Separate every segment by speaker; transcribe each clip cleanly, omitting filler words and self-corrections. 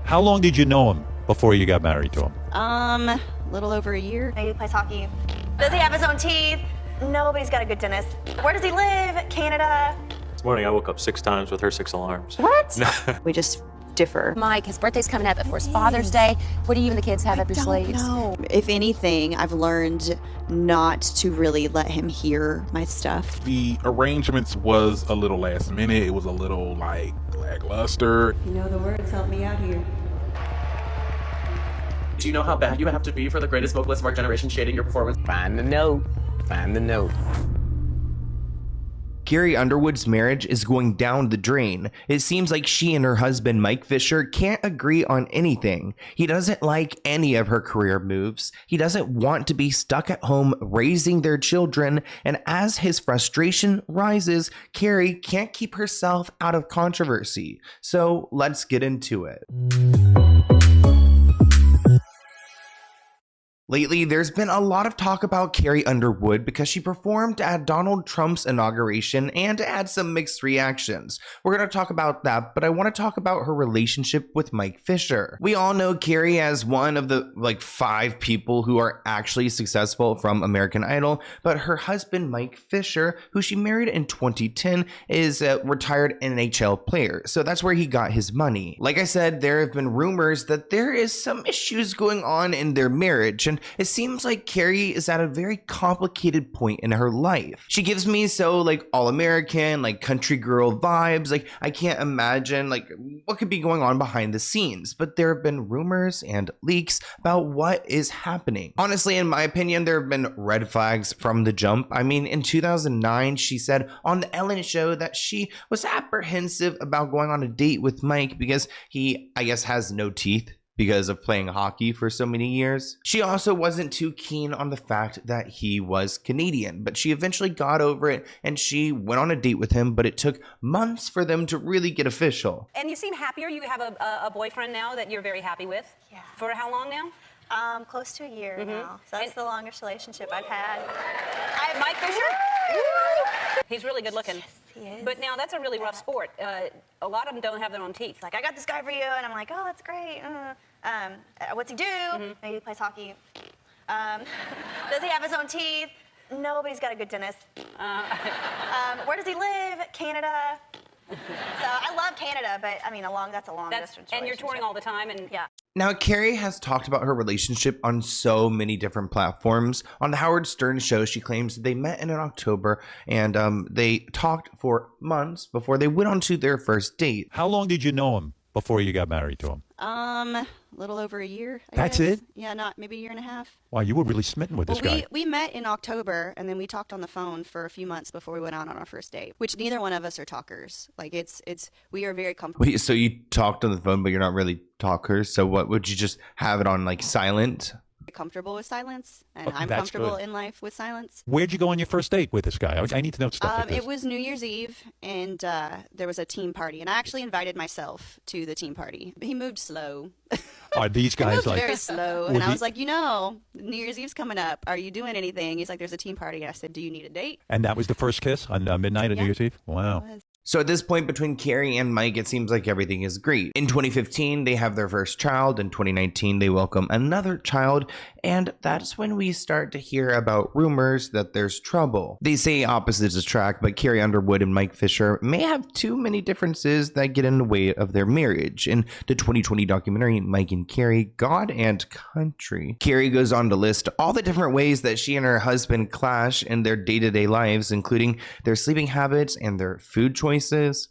Speaker 1: How long did you know him before you got married to him?
Speaker 2: A little over a year.
Speaker 3: He plays hockey. Does he have his own teeth? No, but he's got a good dentist. Where does he live? Canada.
Speaker 4: This morning I woke up 6 times with her 6 alarms.
Speaker 3: What?
Speaker 2: We just differ.
Speaker 5: Mike, his birthday's coming up before his Father's Day. What do you and the kids have up your sleeves?
Speaker 2: No. If anything, I've learned not to really let him hear my stuff.
Speaker 6: The arrangements was a little last minute. It was a little like lackluster.
Speaker 2: You know the words help me out here.
Speaker 7: Do you know how bad you have to be for the greatest vocalist of our generation shading your performance?
Speaker 8: Find the note. Find the note.
Speaker 9: Carrie Underwood's marriage is going down the drain. It seems like she and her husband, Mike Fisher, can't agree on anything. He doesn't like any of her career moves. He doesn't want to be stuck at home raising their children. And as his frustration rises, Carrie can't keep herself out of controversy. So let's get into it. Lately, there's been a lot of talk about Carrie Underwood because she performed at Donald Trump's inauguration and had some mixed reactions. We're going to talk about that, but I want to talk about her relationship with Mike Fisher. We all know Carrie as one of the 5 people who are actually successful from American Idol, but her husband, Mike Fisher, who she married in 2010, is a retired NHL player. So that's where he got his money. Like I said, there have been rumors that there is some issues going on in their marriage, and it seems like Carrie is at a very complicated point in her life. She gives me all American, country girl vibes. I can't imagine what could be going on behind the scenes, but there have been rumors and leaks about what is happening. Honestly, in my opinion, there have been red flags from the jump. I mean, in 2009, she said on the Ellen show that she was apprehensive about going on a date with Mike because he, I guess, has no teeth because of playing hockey for so many years. She also wasn't too keen on the fact that he was Canadian, but she eventually got over it and she went on a date with him, but it took months for them to really get official.
Speaker 10: And you seem happier. You have a boyfriend now that you're very happy with.
Speaker 3: Yeah.
Speaker 10: For how long now?
Speaker 3: Close to a year now. So that's the longest relationship I've had.
Speaker 10: Mike Fisher? He's really good looking.
Speaker 3: Yes, he is.
Speaker 10: But now that's a really rough sport. A lot of them don't have their own teeth.
Speaker 3: Like, I got this guy for you, and I'm like, oh, that's great. What's he do? Maybe he plays hockey. Does he have his own teeth? No, but he's got a good dentist. Where does he live? Canada. So I love Canada, but I mean, that's a long distance
Speaker 10: And you're touring
Speaker 3: relationship.
Speaker 10: all the time, and
Speaker 3: Yeah.
Speaker 9: Now, Carrie has talked about her relationship on so many different platforms. On the Howard Stern show, she claims that they met in October and they talked for months before they went on to their first date.
Speaker 1: How long did you know him before you got married to him?
Speaker 2: A little over a year.
Speaker 1: That's
Speaker 2: guess.
Speaker 1: it?
Speaker 2: Yeah, maybe a year and a half.
Speaker 1: Wow, you were really smitten with this guy.
Speaker 2: We met in October, and then we talked on the phone for a few months before we went out on our first date, which neither one of us are talkers. We are very comfortable.
Speaker 9: Wait, so you talked on the phone, but you're not really talkers? So what, would you just have it on silent?
Speaker 2: Comfortable with silence, and
Speaker 1: Oh,
Speaker 2: I'm
Speaker 1: that's
Speaker 2: comfortable
Speaker 1: good.
Speaker 2: in life with silence.
Speaker 1: Where'd you go on your first date with this guy? I need to know stuff like this.
Speaker 2: It was New Year's Eve, and there was a team party, and I actually invited myself to the team party. He moved slow.
Speaker 1: Are these
Speaker 2: He
Speaker 1: guys
Speaker 2: moved very slow, and I
Speaker 1: he-
Speaker 2: was like, New Year's Eve's coming up. Are you doing anything? He's like, there's a team party. And I said, do you need a date?
Speaker 1: And that was the first kiss on midnight on New Year's Eve? Wow.
Speaker 2: It was.
Speaker 9: So at this point between Carrie and Mike, it seems like everything is great. In 2015, they have their first child. In 2019, they welcome another child. And that's when we start to hear about rumors that there's trouble. They say opposites attract, but Carrie Underwood and Mike Fisher may have too many differences that get in the way of their marriage. In the 2020 documentary, Mike and Carrie, God and Country, Carrie goes on to list all the different ways that she and her husband clash in their day-to-day lives, including their sleeping habits and their food choices.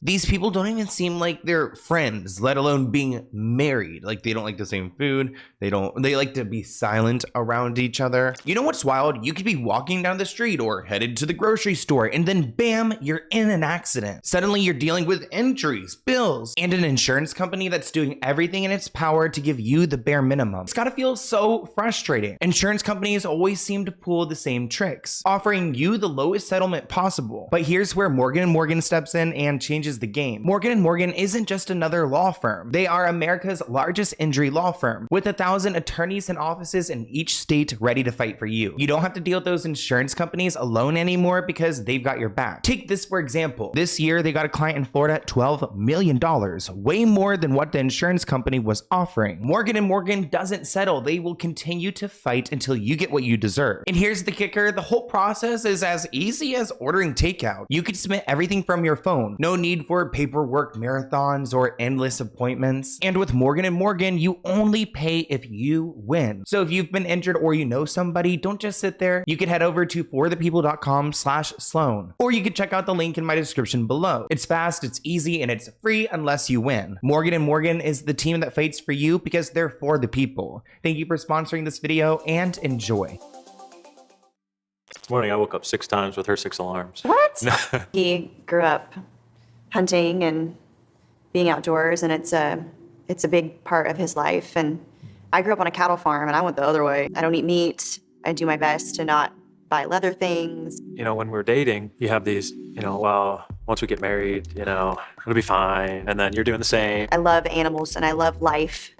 Speaker 9: These people don't even seem like they're friends, let alone being married. They don't like the same food. They like to be silent around each other. You know what's wild? You could be walking down the street or headed to the grocery store, and then bam, you're in an accident. Suddenly you're dealing with injuries, bills, and an insurance company that's doing everything in its power to give you the bare minimum. It's gotta feel so frustrating. Insurance companies always seem to pull the same tricks, offering you the lowest settlement possible. But here's where Morgan & Morgan steps in and changes the game. Morgan & Morgan isn't just another law firm. They are America's largest injury law firm, with 1,000 attorneys and offices in each state ready to fight for you. You don't have to deal with those insurance companies alone anymore because they've got your back. Take this for example. This year, they got a client in Florida at $12 million, way more than what the insurance company was offering. Morgan & Morgan doesn't settle. They will continue to fight until you get what you deserve. And here's the kicker. The whole process is as easy as ordering takeout. You can submit everything from your phone. No need for paperwork marathons or endless appointments. And with Morgan & Morgan, you only pay if you win. So if you've been injured or you know somebody, don't just sit there. You can head over to forthepeople.com/Sloan, or you can check out the link in my description below. It's fast, it's easy, and it's free unless you win. Morgan & Morgan is the team that fights for you because they're for the people. Thank you for sponsoring this video and enjoy.
Speaker 4: This morning I woke up 6 times with her 6 alarms.
Speaker 2: What? He grew up hunting and being outdoors, and it's a big part of his life. And I grew up on a cattle farm, and I went the other way. I don't eat meat. I do my best to not buy leather things.
Speaker 4: You know, when we're dating, you have these, well, once we get married, it'll be fine. And then you're doing the same.
Speaker 2: I love animals and I love life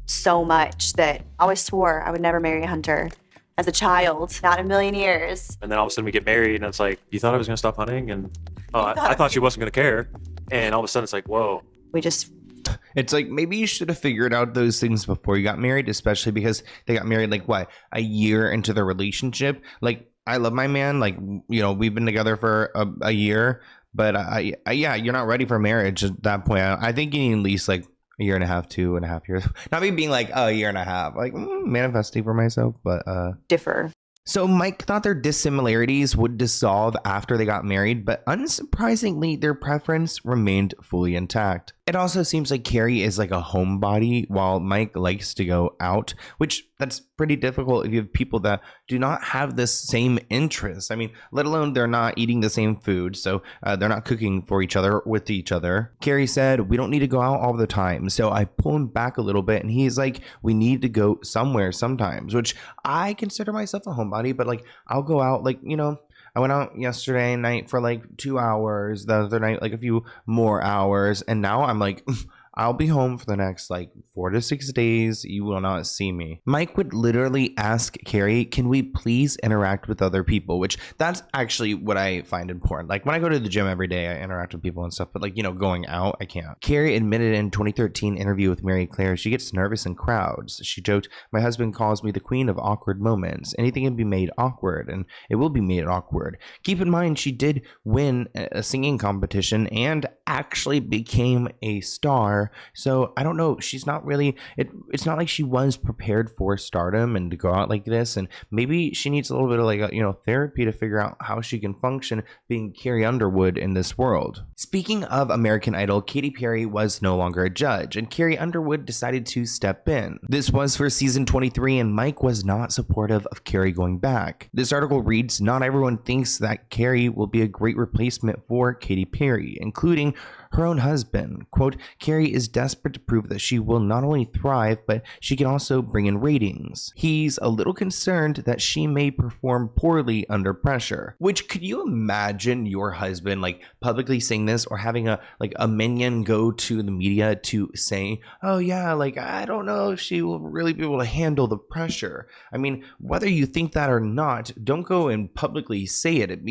Speaker 2: so much that I always swore I would never marry a hunter. As a child, not in a million years.
Speaker 4: And then all of a sudden we get married and it's like, you thought I was going to stop hunting? And I thought she wasn't going to care. And all of a sudden it's like, whoa.
Speaker 9: It's like, maybe you should have figured out those things before you got married, especially because they got married like what, a year into the relationship. Like, I love my man, like, we've been together for a year, but yeah, you're not ready for marriage at that point. I think you need at least like a year and a half, 2.5 years. Not me being like, oh, a year and a half, like manifesting for myself, but
Speaker 2: differ.
Speaker 9: So Mike thought their dissimilarities would dissolve after they got married, but unsurprisingly, their preference remained fully intact. It also seems like Carrie is like a homebody while Mike likes to go out, which that's pretty difficult if you have people that do not have the same interests. I mean, let alone they're not eating the same food, so they're not cooking for each other with each other. Carrie said, we don't need to go out all the time. So I pull him back a little bit and he's like, we need to go somewhere sometimes, which I consider myself a homebody, but like I'll go out like, I went out yesterday night for like 2 hours, the other night like a few more hours, and now I'm like, I'll be home for the next like 4 to 6 days. You will not see me. Mike would literally ask Carrie, can we please interact with other people? Which that's actually what I find important. Like when I go to the gym every day, I interact with people and stuff, but like, going out, I can't. Carrie admitted in 2013 interview with Mary Claire, she gets nervous in crowds. She joked, my husband calls me the queen of awkward moments. Anything can be made awkward, and it will be made awkward. Keep in mind, she did win a singing competition and actually became a star. So I don't know, she's not really, it's not like she was prepared for stardom and to go out like this, and maybe she needs a little bit of like therapy to figure out how she can function being Carrie Underwood in this world. Speaking of American Idol, Katy Perry was no longer a judge, and Carrie Underwood decided to step in. This was for season 23, and Mike was not supportive of Carrie going back. This article reads, not everyone thinks that Carrie will be a great replacement for Katy Perry, including her own husband. Quote, Carrie is desperate to prove that she will not only thrive, but she can also bring in ratings. He's a little concerned that she may perform poorly under pressure. Which, could you imagine your husband like publicly saying this, or having a minion go to the media to say, oh yeah, like I don't know if she will really be able to handle the pressure. I mean, whether you think that or not, don't go and publicly say it.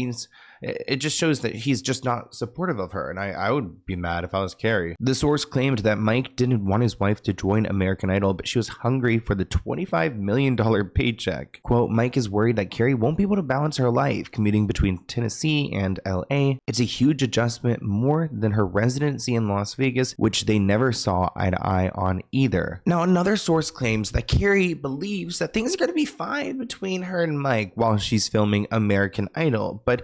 Speaker 9: It just shows that he's just not supportive of her, and I would be mad if I was Carrie. The source claimed that Mike didn't want his wife to join American Idol, but she was hungry for the $25 million paycheck. Quote, Mike is worried that Carrie won't be able to balance her life commuting between Tennessee and LA. It's a huge adjustment, more than her residency in Las Vegas, which they never saw eye to eye on either. Now, another source claims that Carrie believes that things are going to be fine between her and Mike while she's filming American Idol, but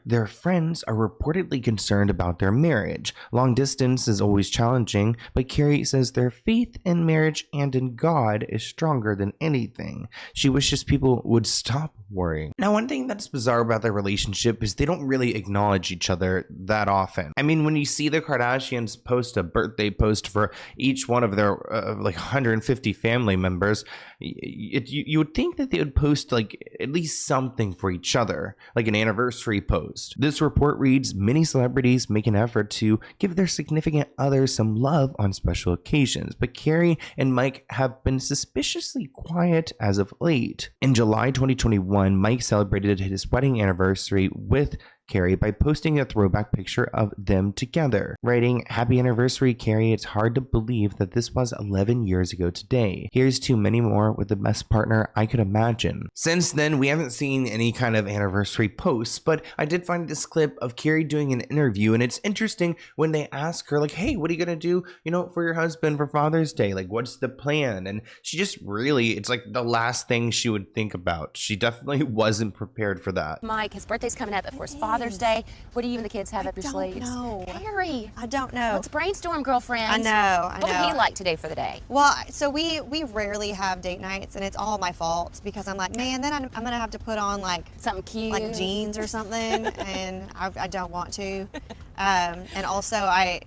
Speaker 9: their friends are reportedly concerned about their marriage. Long distance is always challenging, but Carrie says their faith in marriage and in God is stronger than anything. She wishes people would stop worrying. Now, one thing that's bizarre about their relationship is they don't really acknowledge each other that often. I mean, when you see the Kardashians post a birthday post for each one of their like 150 family members, you would think that they would post like at least something for each other, like an anniversary post post. This report reads, many celebrities make an effort to give their significant others some love on special occasions, but Carrie and Mike have been suspiciously quiet as of late. In July 2021, Mike celebrated his wedding anniversary with Carrie by posting a throwback picture of them together, writing, "Happy anniversary, Carrie. It's hard to believe that this was 11 years ago today. Here's to many more with the best partner I could imagine." Since then, we haven't seen any kind of anniversary posts, but I did find this clip of Carrie doing an interview, and it's interesting when they ask her, like, hey, what are you gonna do, for your husband for Father's Day? Like, what's the plan? And she just really, it's like the last thing she would think about. She definitely wasn't prepared for that.
Speaker 5: Mike, his birthday's coming up, of course, Father's Day. What do you and the kids have up your sleeves?
Speaker 3: No.
Speaker 5: Carrie.
Speaker 3: I don't know.
Speaker 5: Let's brainstorm, girlfriend.
Speaker 3: I know.
Speaker 5: What would he like today for the day?
Speaker 3: Well, so we rarely have date nights, and it's all my fault because I'm like, man, then I'm gonna have to put on like
Speaker 5: something cute,
Speaker 3: like jeans or something, and I don't want to. And also I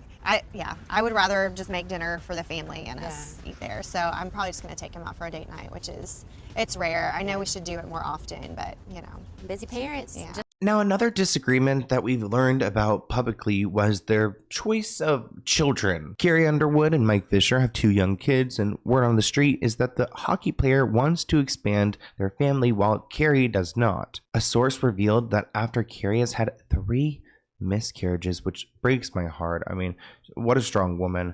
Speaker 3: would rather just make dinner for the family and us eat there. So I'm probably just gonna take him out for a date night, which it's rare. I know we should do it more often, but
Speaker 5: busy parents.
Speaker 3: Yeah.
Speaker 9: Now, another disagreement that we've learned about publicly was their choice of children. Carrie Underwood and Mike Fisher have 2 young kids, and word on the street is that the hockey player wants to expand their family while Carrie does not. A source revealed that after Carrie has had 3 miscarriages, which breaks my heart. I mean, what a strong woman.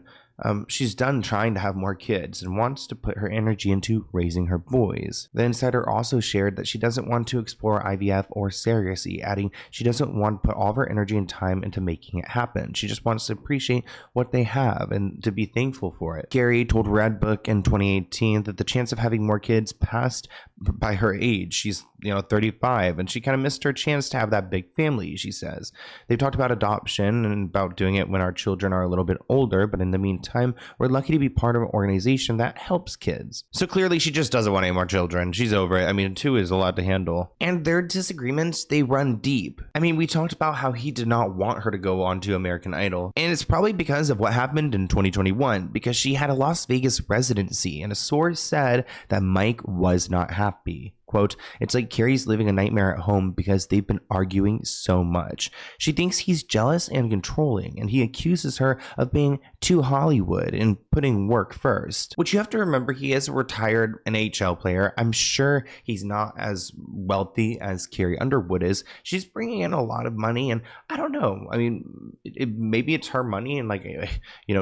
Speaker 9: She's done trying to have more kids and wants to put her energy into raising her boys. The insider also shared that she doesn't want to explore IVF or surrogacy, adding she doesn't want to put all of her energy and time into making it happen. She just wants to appreciate what they have and to be thankful for it. Carrie told Redbook in 2018 that the chance of having more kids passed by her age. She's 35, and she kind of missed her chance to have that big family, she says. They've talked about adoption and about doing it when our children are a little bit older, but in the meantime, we're lucky to be part of an organization that helps kids. So clearly she just doesn't want any more children. She's over it. I mean, 2 is a lot to handle. And their disagreements, they run deep. I mean, we talked about how he did not want her to go on to American Idol, and it's probably because of what happened in 2021, because she had a Las Vegas residency, and a source said that Mike was not happy. Quote, "It's like Carrie's living a nightmare at home because they've been arguing so much. She thinks he's jealous and controlling, and he accuses her of being too Hollywood and putting work first." Which you have to remember, he is a retired NHL player. I'm sure he's not as wealthy as Carrie Underwood is. She's bringing in a lot of money, and I don't know. I mean, maybe it's her money, and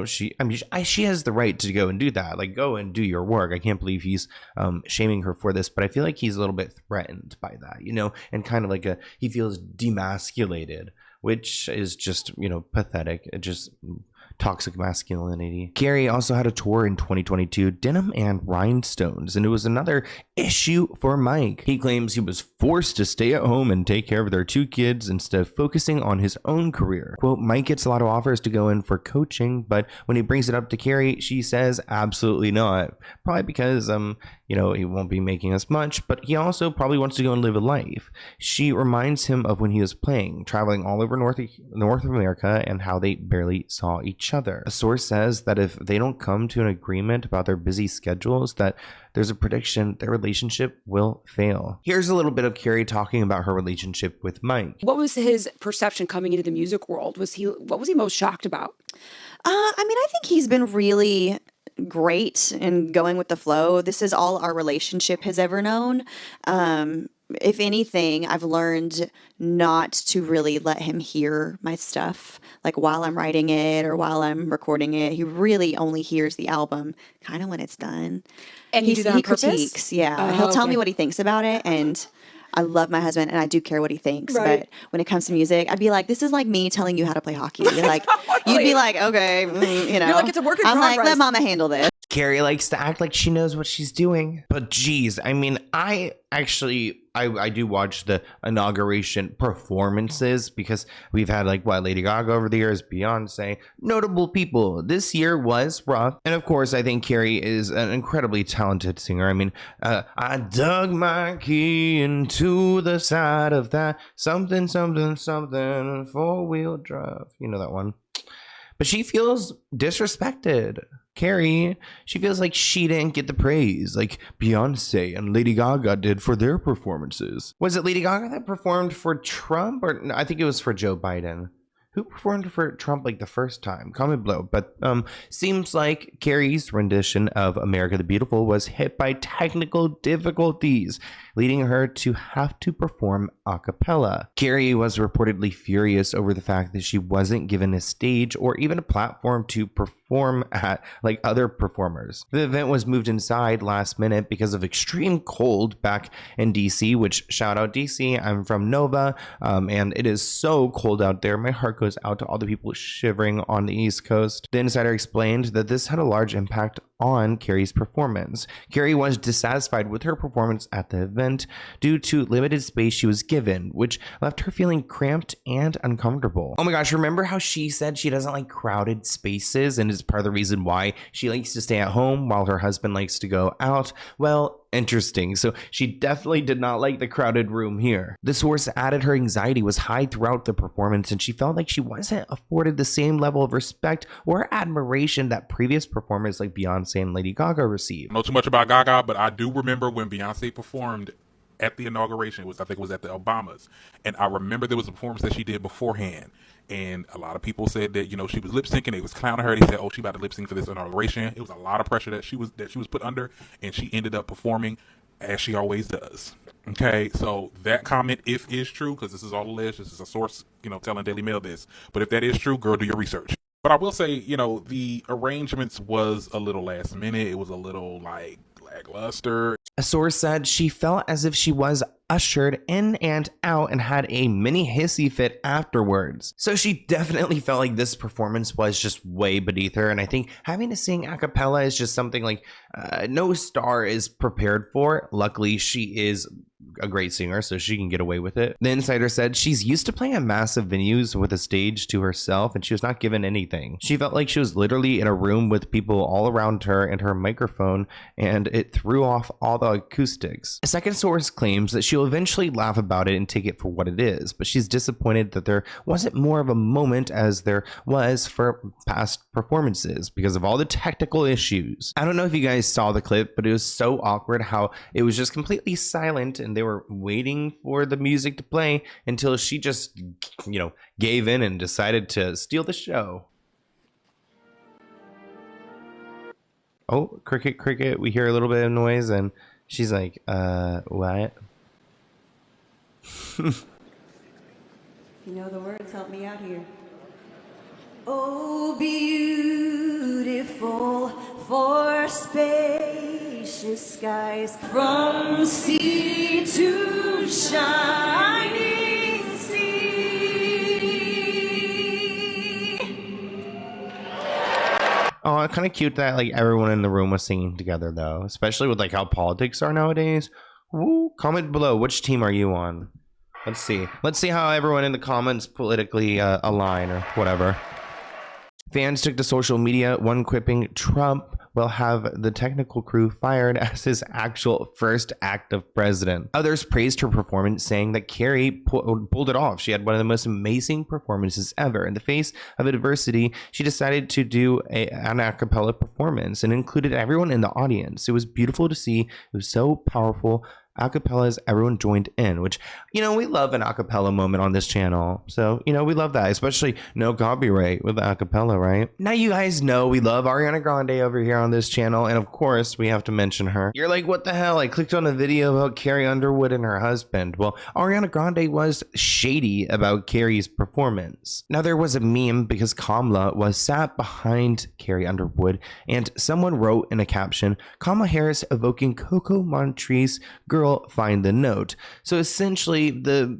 Speaker 9: she has the right to go and do that. Like, go and do your work. I can't believe he's shaming her for this, but I feel like he's a little bit threatened by that, and kind of like he feels demasculated, which is just, pathetic. It just toxic masculinity. Carrie also had a tour in 2022, Denim and Rhinestones, and it was another issue for Mike. He claims he was forced to stay at home and take care of their 2 kids instead of focusing on his own career. Quote, "Mike gets a lot of offers to go in for coaching, but when he brings it up to Carrie, she says absolutely not. Probably because, he won't be making as much, but he also probably wants to go and live a life." She reminds him of when he was playing, traveling all over North America, and how they barely saw each other. A source says that if they don't come to an agreement about their busy schedules, that there's a prediction their relationship will fail. Here's a little bit of Carrie talking about her relationship with Mike.
Speaker 11: What was his perception coming into the music world? What was he most shocked about?
Speaker 2: I think he's been really great and going with the flow. This is all our relationship has ever known. If anything, I've learned not to really let him hear my stuff, like while I'm writing it or while I'm recording it. He really only hears the album kind of when it's done.
Speaker 11: And he
Speaker 2: critiques. Yeah, he'll tell me what he thinks about it, and I love my husband, and I do care what he thinks.
Speaker 11: Right.
Speaker 2: But when it comes to music, I'd be like, this is like me telling you how to play hockey. Like, you'd be like, okay,
Speaker 11: You're like, it's a work in progress.
Speaker 2: I'm like, let mama handle this.
Speaker 9: Carrie likes to act like she knows what she's doing. But geez, I mean, I do watch the inauguration performances because we've had Lady Gaga over the years, Beyonce, notable people. This year was rough. And of course, I think Carrie is an incredibly talented singer. I mean, I dug my key into the side of that something, 4-wheel drive. You know that one. But she feels disrespected. Carrie, she feels like she didn't get the praise like Beyonce and Lady Gaga did for their performances. Was it Lady Gaga that performed for Trump? Or no, I think it was for Joe Biden. Who performed for Trump like the first time? Comment below. But seems like Carrie's rendition of America the Beautiful was hit by technical difficulties, leading her to have to perform a cappella. Carrie was reportedly furious over the fact that she wasn't given a stage or even a platform to perform at like other performers. The event was moved inside last minute because of extreme cold back in DC, which shout out DC. I'm from Nova, and it is so cold out there. My heart goes out to all the people shivering on the East Coast. The insider explained that this had a large impact on Carrie's performance. Carrie was dissatisfied with her performance at the event due to limited space she was given, which left her feeling cramped and uncomfortable. Oh my gosh, remember how she said she doesn't like crowded spaces and is part of the reason why she likes to stay at home while her husband likes to go out? Well, interesting. So she definitely did not like the crowded room here. The source added her anxiety was high throughout the performance and she felt like she wasn't afforded the same level of respect or admiration that previous performers like Beyonce and Lady Gaga received.
Speaker 6: I don't know too much about Gaga, but I do remember when Beyonce performed at the inauguration. I think it was at the Obamas, and I remember there was a performance that she did beforehand, and a lot of people said that, you know, she was lip syncing. They was clowning her. They said, oh, she about to lip sync for this inauguration. It was a lot of pressure that she was put under, and she ended up performing as she always does. Okay, so that comment, if is true, because this is all alleged, this is a source, you know, telling Daily Mail this, but if that is true, girl, do your research. But I will say, you know, the arrangements was a little last minute. It was a little like lackluster.
Speaker 9: A source said she felt as if she was ushered in and out and had a mini hissy fit afterwards. So she definitely felt like this performance was just way beneath her. And I think having to sing a cappella is just something like no star is prepared for. Luckily, she is a great singer, so she can get away with it. The insider said she's used to playing at massive venues with a stage to herself, and she was not given anything. She felt like she was literally in a room with people all around her and her microphone, and it threw off all the acoustics. A second source claims that she'll eventually laugh about it and take it for what it is, but she's disappointed that there wasn't more of a moment as there was for past performances because of all the technical issues. I don't know if you guys saw the clip, but it was so awkward how it was just completely silent and they were waiting for the music to play until she just, you know, gave in and decided to steal the show. Oh, cricket, cricket. We hear a little bit of noise and she's like, what?
Speaker 12: You know the words, help me out here. Oh, beautiful for spacious skies, from sea to shining sea.
Speaker 9: Oh, it's kind of cute that like everyone in the room was singing together though, especially with like how politics are nowadays. Woo. Comment below, which team are you on? Let's see how everyone in the comments politically align or whatever. Fans took to social media, one quipping, Trump will have the technical crew fired as his actual first act of president. Others praised her performance, saying that Carrie pulled it off. She had one of the most amazing performances ever. In the face of adversity, she decided to do an a cappella performance and included everyone in the audience. It was beautiful to see. It was so powerful. Acapellas, everyone joined in, which, you know, we love an acapella moment on this channel. So, you know, we love that, especially no copyright with the acapella, right? Now you guys know we love Ariana Grande over here on this channel, and of course we have to mention her. You're like, what the hell? I clicked on a video about Carrie Underwood and her husband. Well, Ariana Grande was shady about Carrie's performance. Now there was a meme because Kamala was sat behind Carrie Underwood, and someone wrote in a caption, Kamala Harris evoking Coco Montrese, girl, find the note. So essentially the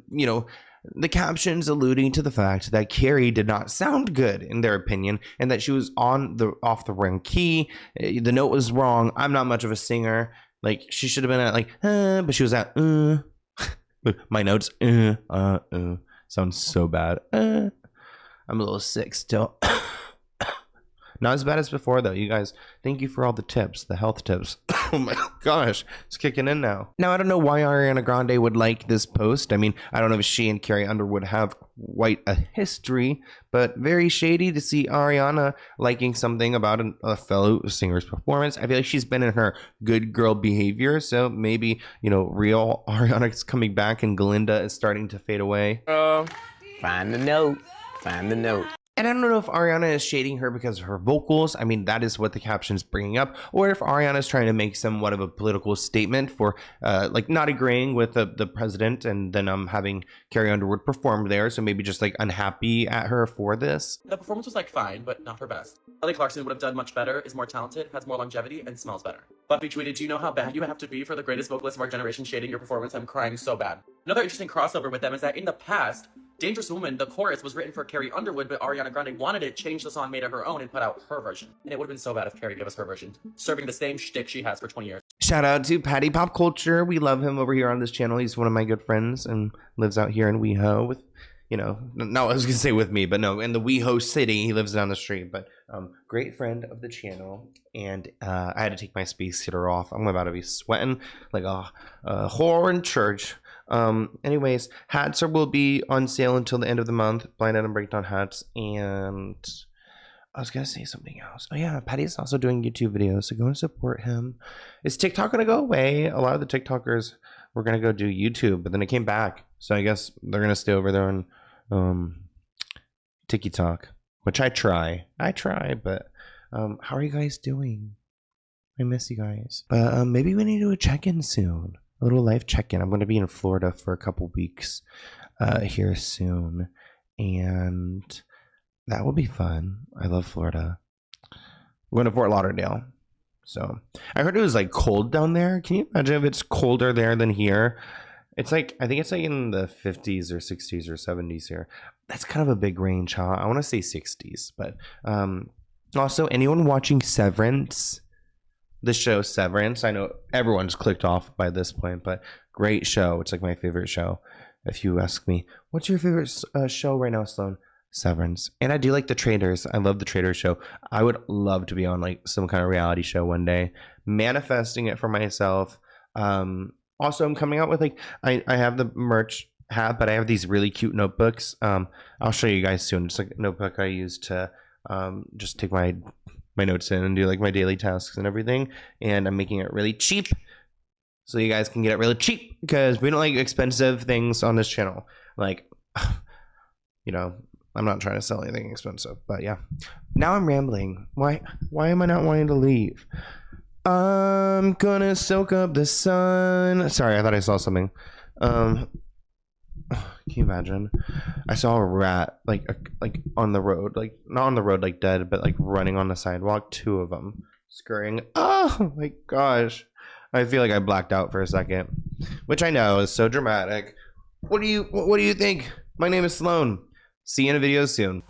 Speaker 9: captions alluding to the fact that Carrie did not sound good in their opinion and that she was on the off the wrong key. The note was wrong. I'm not much of a singer. Like she should have been at like but she was at my notes sounds so bad. I'm a little sick still. Not as bad as before though. You guys, thank you for all the tips, the health tips. Oh my gosh, it's kicking in now. Now, I don't know why Ariana Grande would like this post. I mean, I don't know if she and Carrie Underwood have quite a history, but very shady to see Ariana liking something about a fellow singer's performance. I feel like she's been in her good girl behavior, so maybe, you know, real Ariana's coming back and Glinda is starting to fade away.
Speaker 8: Find the note. Find the note.
Speaker 9: And I don't know if Ariana is shading her because of her vocals. I mean, that is what the caption's bringing up. Or if Ariana is trying to make somewhat of a political statement for, like, not agreeing with the president and then having Carrie Underwood perform there. So maybe just, like, unhappy at her for this.
Speaker 7: The performance was like fine, but not her best. Kelly Clarkson would have done much better, is more talented, has more longevity, and smells better. Buffy tweeted, "Do you know how bad you have to be for the greatest vocalist of our generation shading your performance? I'm crying so bad." Another interesting crossover with them is that in the past, Dangerous Woman, the chorus, was written for Carrie Underwood, but Ariana Grande wanted it, changed the song, made it her own, and put out her version. And it would have been so bad if Carrie gave us her version, serving the same shtick she has for 20 years.
Speaker 9: Shout out to Patty Pop Culture. We love him over here on this channel. He's one of my good friends and lives out here in WeHo with, you know, no, I was gonna say with me, but no, in the WeHo city. He lives down the street, but great friend of the channel. And I had to take my space heater off. I'm about to be sweating like a whore in church. Anyways, hats will be on sale until the end of the month. Blind item breakdown hats. And I was gonna say something else. Oh yeah, Patty's also doing YouTube videos, so go and support him. Is TikTok gonna go away? A lot of the TikTokers were gonna go do YouTube, but then it came back, so I guess they're gonna stay over there on TikTok, which I try, but how are you guys doing? I miss you guys. But maybe we need to do a check-in soon. A little life check-in. I'm going to be in Florida for a couple weeks here soon, and that will be fun. I love Florida. I'm going to Fort Lauderdale. So I heard it was like cold down there. Can you imagine if it's colder there than here? It's like, I think it's like in the 50s or 60s or 70s here. That's kind of a big range, huh? I want to say 60s, but also, anyone watching Severance? The show Severance. I know everyone's clicked off by this point, but great show. It's like my favorite show. If you ask me, what's your favorite show right now, Sloan? Severance. And I do like The Traitors. I love The Traitors show. I would love to be on like some kind of reality show one day. Manifesting it for myself. Also, I'm coming out with like, I have the merch hat, but I have these really cute notebooks. I'll show you guys soon. It's like a notebook I use to just take my notes in and do like my daily tasks and everything. And I'm making it really cheap so you guys can get it really cheap, because we don't like expensive things on this channel. Like, you know, I'm not trying to sell anything expensive, but yeah. Now I'm rambling. Why am I not wanting to leave? I'm gonna soak up the sun. Sorry, I thought I saw something. Can you imagine? I saw a rat like on the road, like not on the road like dead, but like running on the sidewalk. 2 of them scurrying. Oh my gosh! I feel like I blacked out for a second, which I know is so dramatic. What do you think? My name is Sloan. See you in a video soon.